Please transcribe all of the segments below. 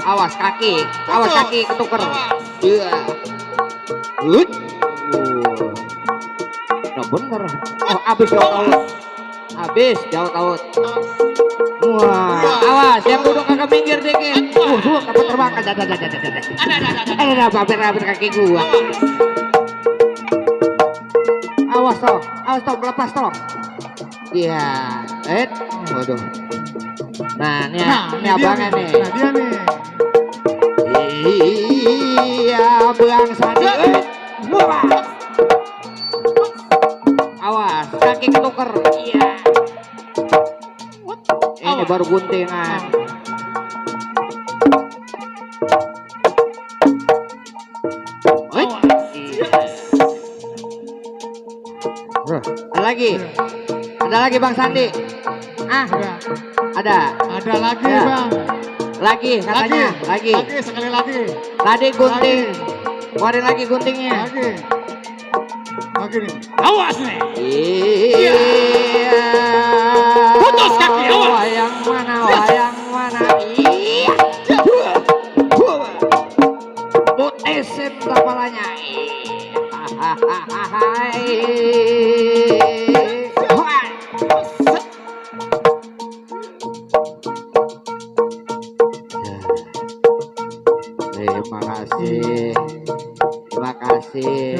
Awas kaki ketuker. Iya. Hut. Nah bener. Oh habis jauh taut. Habis jauh taut. Wah, awas yang duduk kagak minggir dikit. Dapat terbang. Ada hampir kaki gua. Awas toh, melepas toh. Iya, waduh. Nah, ini abangnya nih. Nah, dia nih. Iya, Bang Sandi. Wah. Awas, kaki ketuker. Iya. Ini baru guntingan. Ada lagi Bang Sandi. Ada lagi ya. Bang. Lagi katanya. Lagi sekali lagi. Tadi gunting. Keluarin lagi guntingnya. Lagi nih. Awas nih. Iya. Putus kaki, awas. Wayang mana. Iya. Putusin kepalanya. Terima kasih.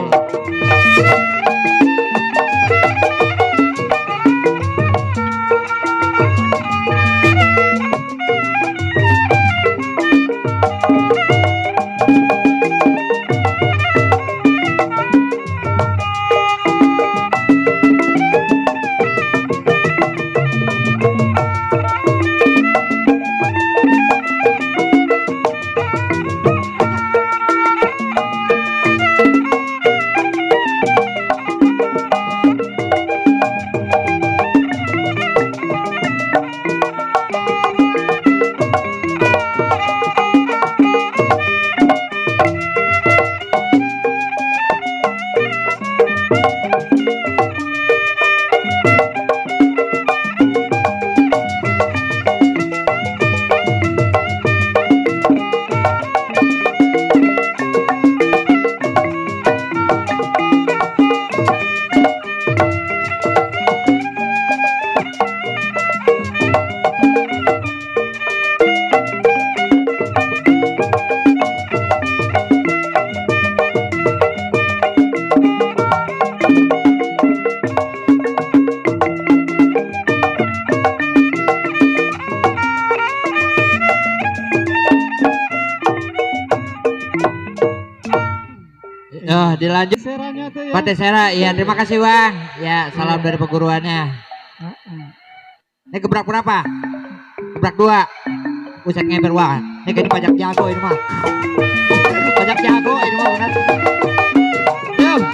Dilanjut Pate Sera. Ya terima kasih Bang. Ya salam dari perguruannya. Ini gebrak berapa? Gebrak 2. Buset ngeber wah. Ini kayak pajak jago ini mah. Pajak jago ini mah benar. Yuk.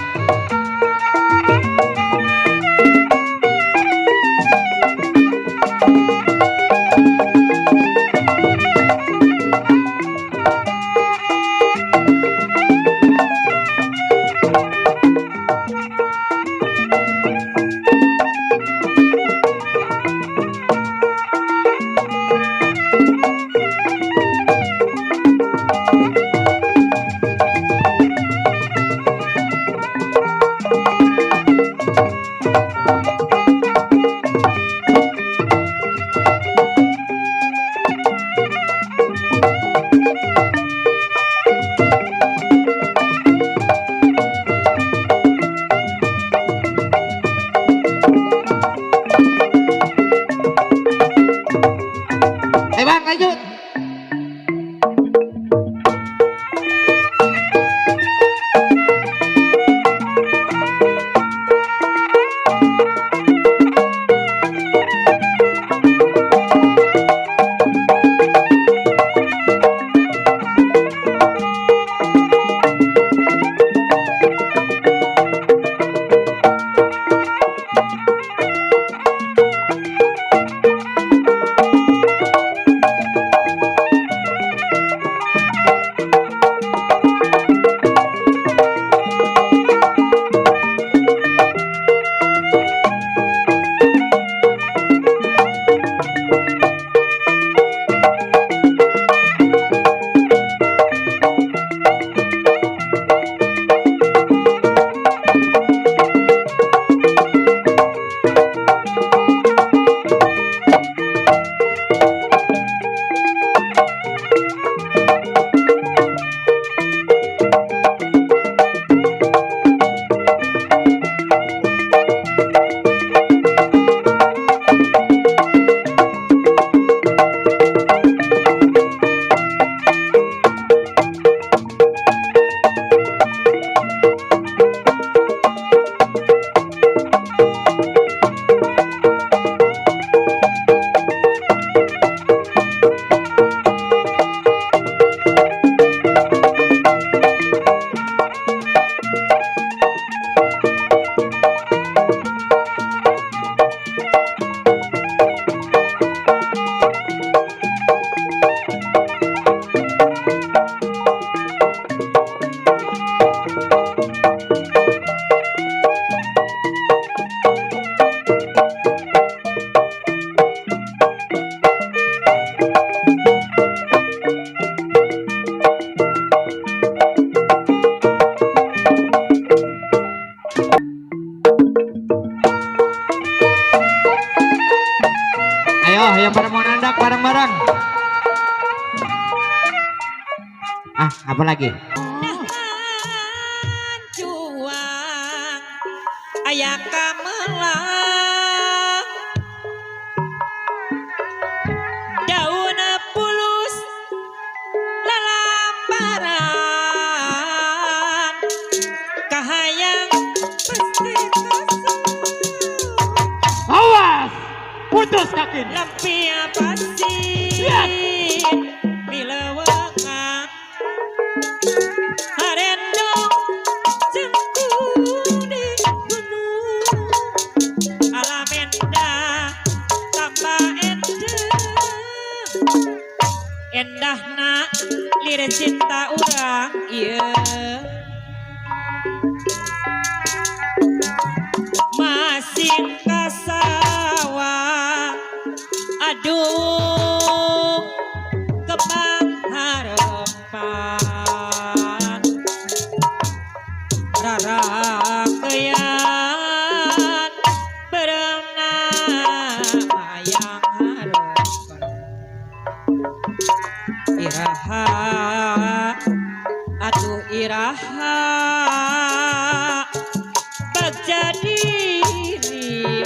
Ah, apa lagi? Juang aya kamelang daun pulus lalambaran kahayang pasti kasar Awas! Putus yakin. lampia pasir Lihat. milewengan harendong jengku di gunung alam endah tambah endahna lirik cinta urang ieu masih kasawa aduh kembang harapan rarakeyan berenang mayang harapan iraha aduh iraha bagja diri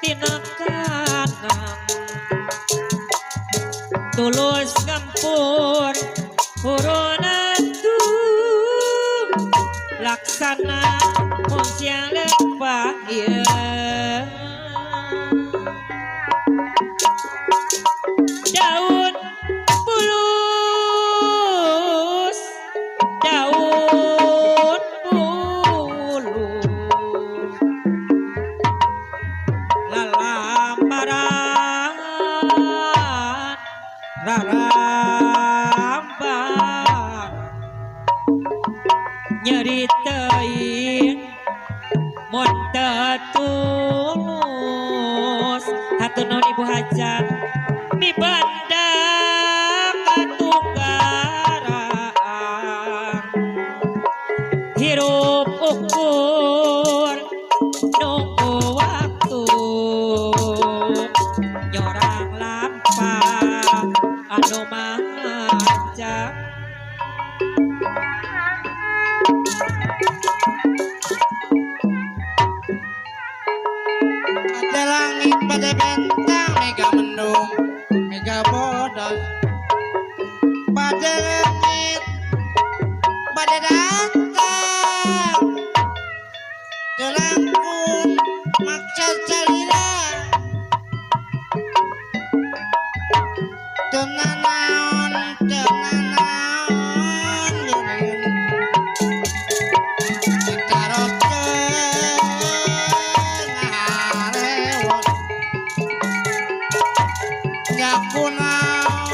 tina kanan tulus ngampur huruna tuh laksana mun siang lepah ieu daun pulus daun pulus lalambaran raramban nyeritein mun teu tulus hatur nuhun ibu hajat mibanda katunggaraan hirup ukur nunggu waktu nyorang lampah anu manjang Ada langit pada bentang mega mendung mega bodas pada langit pada datang jelangkung maksud salira tenanaon geuning ditarokeun ngarewon nyakunaon